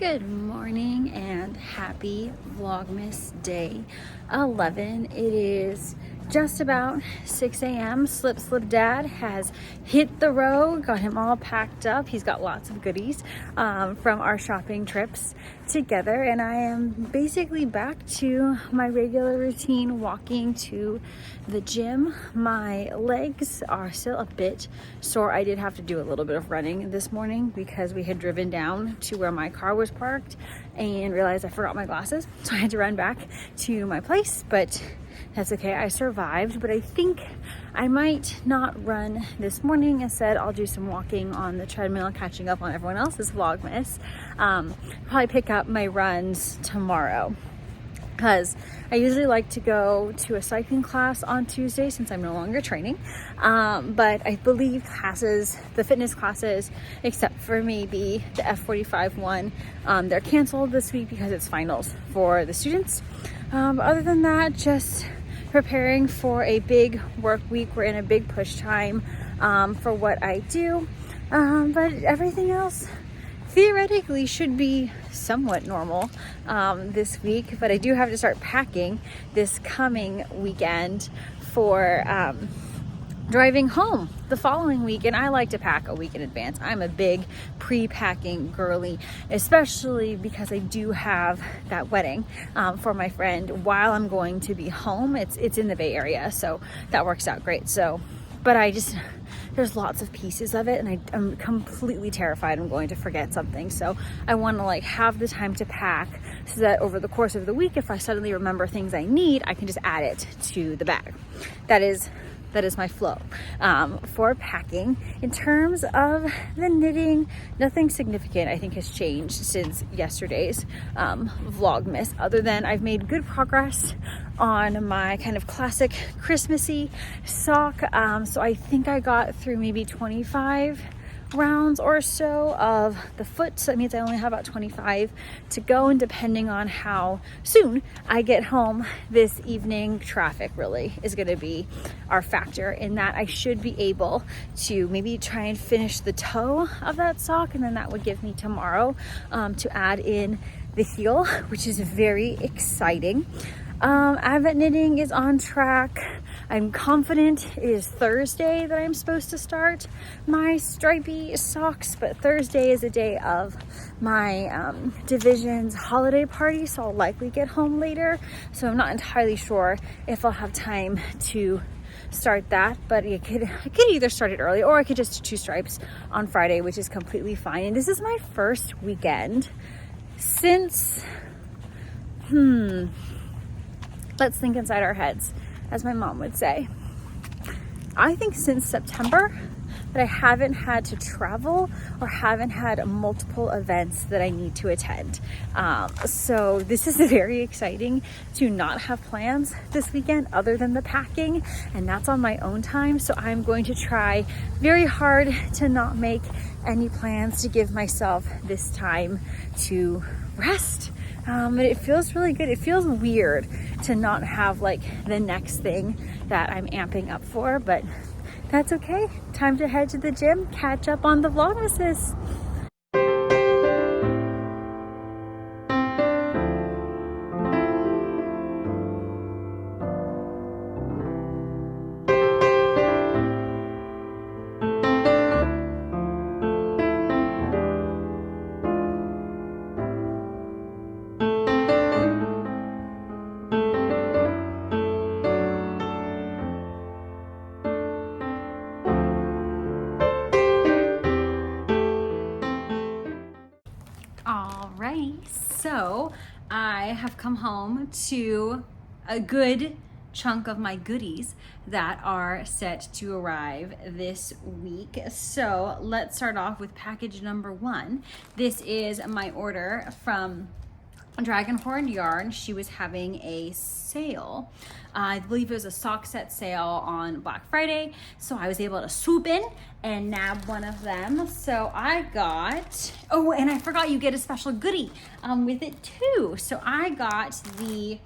Good morning and happy Vlogmas day 11. It is just about 6 a.m. Slip Dad has hit the road, got him all packed up. He's got lots of goodies from our shopping trips together, and I am basically back to my regular routine, walking to the gym. My legs are still a bit sore. I did have to do a little bit of running this morning because we had driven down to where my car was parked and realized I forgot my glasses, so I had to run back to my place, but that's okay. I survived, but I think I might not run this morning. Instead, I'll do some walking on the treadmill, catching up on everyone else's Vlogmas. Probably pick up my runs tomorrow, because I usually like to go to a cycling class on Tuesday since I'm no longer training. But I believe the fitness classes, except for maybe the F45 one, they're canceled this week because it's finals for the students. But other than that, just preparing for a big work week. We're in a big push time for what I do. But everything else theoretically should be somewhat normal this week, but I do have to start packing this coming weekend for driving home the following week, and I like to pack a week in advance. I'm a big pre-packing girly, especially because I do have that wedding for my friend while I'm going to be home. It's in the Bay Area, so that works out great. But there's lots of pieces of it, and I'm completely terrified I'm going to forget something. So I want to have the time to pack so that over the course of the week, if I suddenly remember things I need, I can just add it to the bag. That is my flow for packing. In terms of the knitting, nothing significant I think has changed since yesterday's Vlogmas, other than I've made good progress on my kind of classic Christmassy sock. So I think I got through maybe 25 rounds or so of the foot, so that means I only have about 25 to go, and depending on how soon I get home this evening, traffic really is going to be our factor in that. I should be able to maybe try and finish the toe of that sock, and then that would give me tomorrow to add in the heel, which is very exciting. Advent knitting is on track. I'm confident it is Thursday that I'm supposed to start my stripy socks, but Thursday is a day of my division's holiday party, so I'll likely get home later. So I'm not entirely sure if I'll have time to start that, but I could either start it early or I could just do 2 stripes on Friday, which is completely fine. And this is my first weekend since, let's think inside our heads, as my mom would say. I think since September that I haven't had to travel or haven't had multiple events that I need to attend. So this is very exciting to not have plans this weekend other than the packing, and that's on my own time. So I'm going to try very hard to not make any plans, to give myself this time to rest. But it feels really good. It feels weird to not have the next thing that I'm amping up for, but that's okay. Time to head to the gym, catch up on the Vlogmases. Alrighty, so I have come home to a good chunk of my goodies that are set to arrive this week. So let's start off with package number 1. This is my order from Dragonhorn Yarn. She was having a sale. I believe it was a sock set sale on Black Friday, so I was able to swoop in and nab one of them. So I got, oh, and I forgot you get a special goodie with it too. So I got the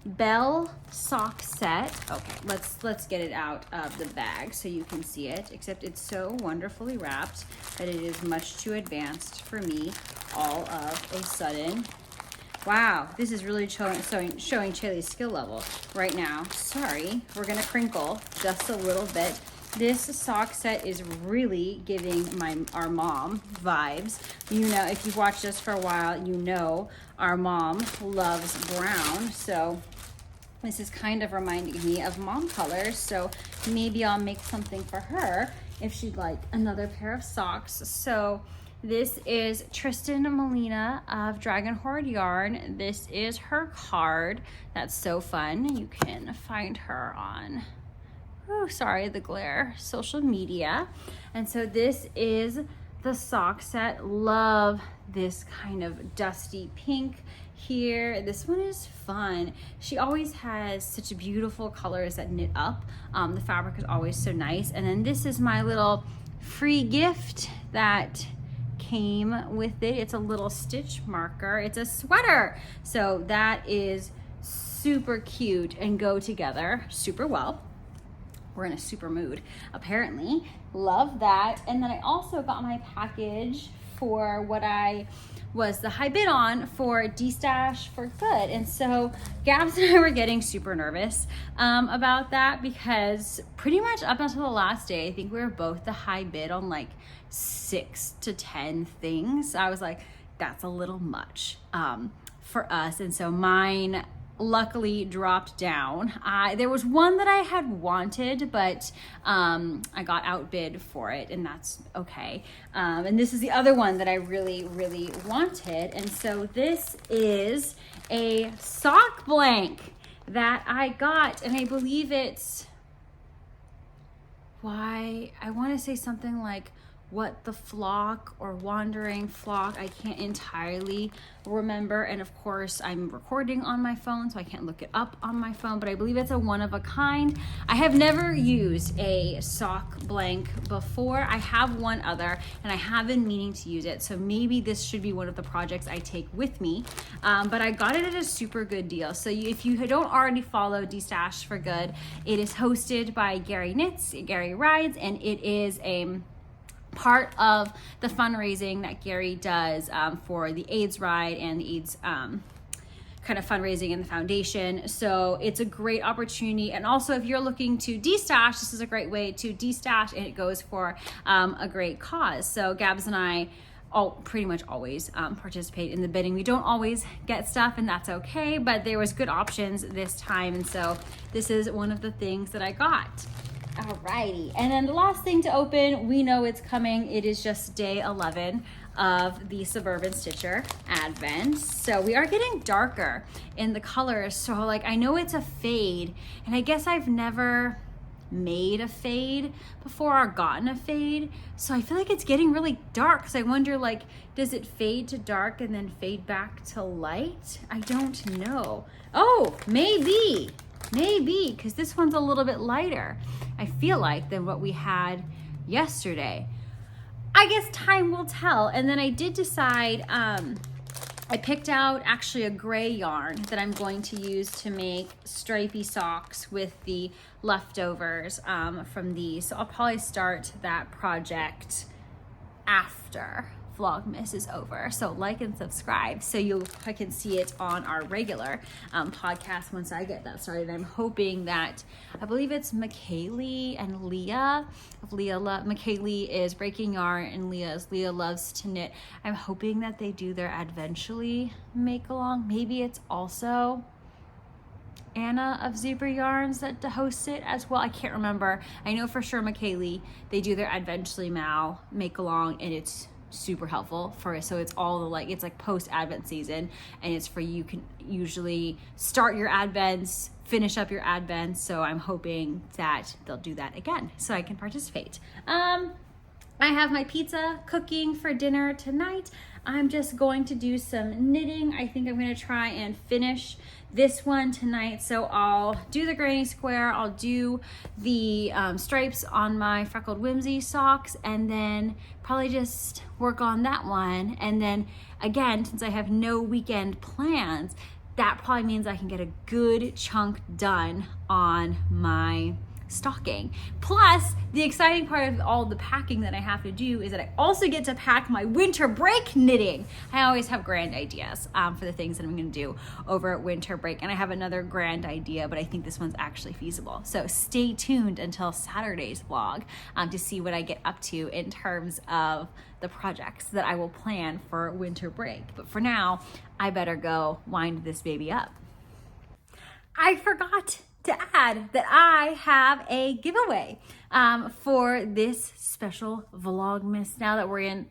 Bell sock set. Okay, let's get it out of the bag so you can see it, except it's so wonderfully wrapped that it is much too advanced for me. all of a sudden. Wow, this is really showing Chaley's skill level right now. Sorry, we're gonna crinkle just a little bit. This sock set is really giving our mom vibes. You know, if you've watched us for a while, you know our mom loves brown. So this is kind of reminding me of mom colors. So maybe I'll make something for her if she'd like another pair of socks. So this is Tristan Molina of Dragon Horde Yarn. This is her card. That's so fun. You can find her on, oh, sorry, the glare, social media. And so this is the sock set. Love this kind of dusty pink here. This one is fun. She always has such beautiful colors that knit up. The fabric is always so nice. And then this is my little free gift that came with it. It's a little stitch marker. It's a sweater. So that is super cute and go together super well. We're in a super mood, apparently. Love that. And then I also got my package for what I was the high bid on for D-Stash for Good. And so Gabs and I were getting super nervous about that, because pretty much up until the last day, I think we were both the high bid on like 6 to 10 things. I was like, that's a little much for us. And so mine luckily dropped down. There was one that I had wanted, but I got outbid for it, and that's okay. And this is the other one that I really, really wanted. And so this is a sock blank that I got, and I believe it's, why, I want to say something like What the Flock or Wandering Flock. I can't entirely remember. And of course, I'm recording on my phone, so I can't look it up on my phone, but I believe it's a one of a kind. I have never used a sock blank before. I have one other, and I have been meaning to use it. So maybe this should be one of the projects I take with me. But I got it at a super good deal. So if you don't already follow D-Stash for Good, it is hosted by Gary Knits, Gary Rides, and it is a part of the fundraising that Gary does for the AIDS ride and the AIDS kind of fundraising in the foundation. So it's a great opportunity. And also, if you're looking to de-stash, this is a great way to de-stash, and it goes for a great cause. So Gabs and I pretty much always participate in the bidding. We don't always get stuff, and that's okay, but there was good options this time. And so this is one of the things that I got. Alrighty, and then the last thing to open, we know it's coming. It is just day 11 of the Suburban Stitcher Advent. So we are getting darker in the colors. So like, I know it's a fade, and I guess I've never made a fade before or gotten a fade. So I feel like it's getting really dark. So I wonder, like, does it fade to dark and then fade back to light? I don't know. Oh, maybe, because this one's a little bit lighter, I feel like, than what we had yesterday. I guess time will tell. And then I did decide, I picked out actually a gray yarn that I'm going to use to make stripy socks with the leftovers from these. So I'll probably start that project after Vlogmas is over. So like and subscribe so I can see it on our regular podcast once I get that started. I'm hoping that, I believe it's McKaylee and Leah. McKaylee is breaking yarn, and Leah loves to knit. I'm hoping that they do their Adventually make along. Maybe it's also Anna of Zebra Yarns that hosts it as well. I can't remember. I know for sure McKaylee, they do their Adventually make along, and it's super helpful for us. So it's all the, like, it's like post Advent season, and it's for, you can usually start your Advents, finish up your Advents. So I'm hoping that they'll do that again so I can participate. I have my pizza cooking for dinner tonight. I'm just going to do some knitting. I think I'm going to try and finish this one tonight. So I'll do the granny square, I'll do the stripes on my Freckled Whimsy socks, and then probably just work on that one. And then again, since I have no weekend plans, that probably means I can get a good chunk done on my stocking. Plus, the exciting part of all the packing that I have to do is that I also get to pack my winter break knitting. I always have grand ideas for the things that I'm gonna do over winter break, and I have another grand idea, but I think this one's actually feasible. So stay tuned until Saturday's vlog to see what I get up to in terms of the projects that I will plan for winter break. But for now, I better go wind this baby up. I forgot to add that I have a giveaway for this special Vlogmas, now that we're in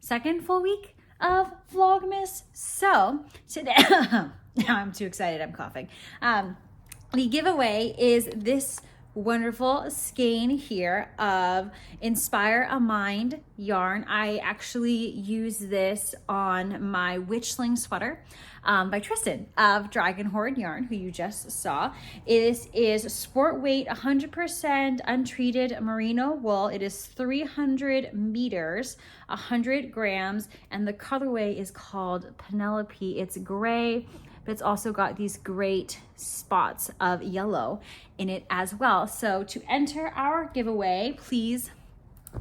second full week of Vlogmas. So today, now I'm too excited, I'm coughing. The giveaway is this wonderful skein here of Inspire a Mind yarn. I actually use this on my Witchling sweater by Tristan of Dragon Horde Yarn, who you just saw. This is sport weight, 100% untreated merino wool. It is 300 meters, 100 grams, and the colorway is called Penelope. It's gray, but it's also got these great spots of yellow in it as well. So to enter our giveaway, please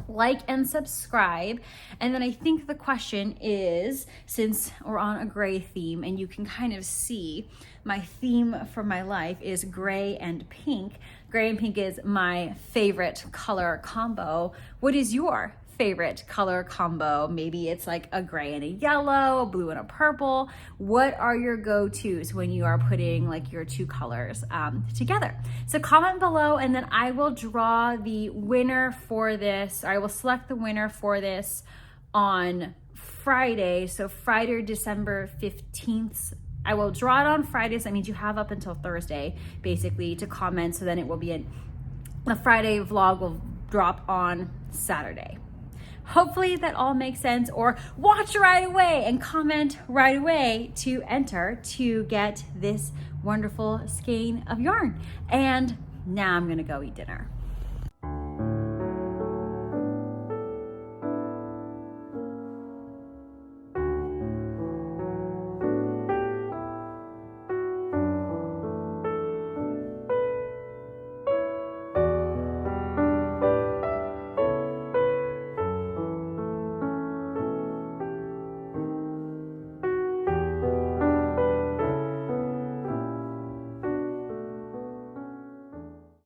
like and subscribe. And then I think the question is, since we're on a gray theme and you can kind of see my theme for my life is gray and pink. Gray and pink is my favorite color combo. What is your favorite color combo? Maybe it's like a gray and a yellow, a blue and a purple. What are your go-tos when you are putting like your two colors together? So comment below, and then I will draw the winner for this. I will select the winner for this on Friday. So Friday, December 15th. I will draw it on Friday. So that means you have up until Thursday basically to comment. So then it will be the Friday vlog will drop on Saturday. Hopefully that all makes sense, or watch right away and comment right away to enter to get this wonderful skein of yarn. And now I'm gonna go eat dinner.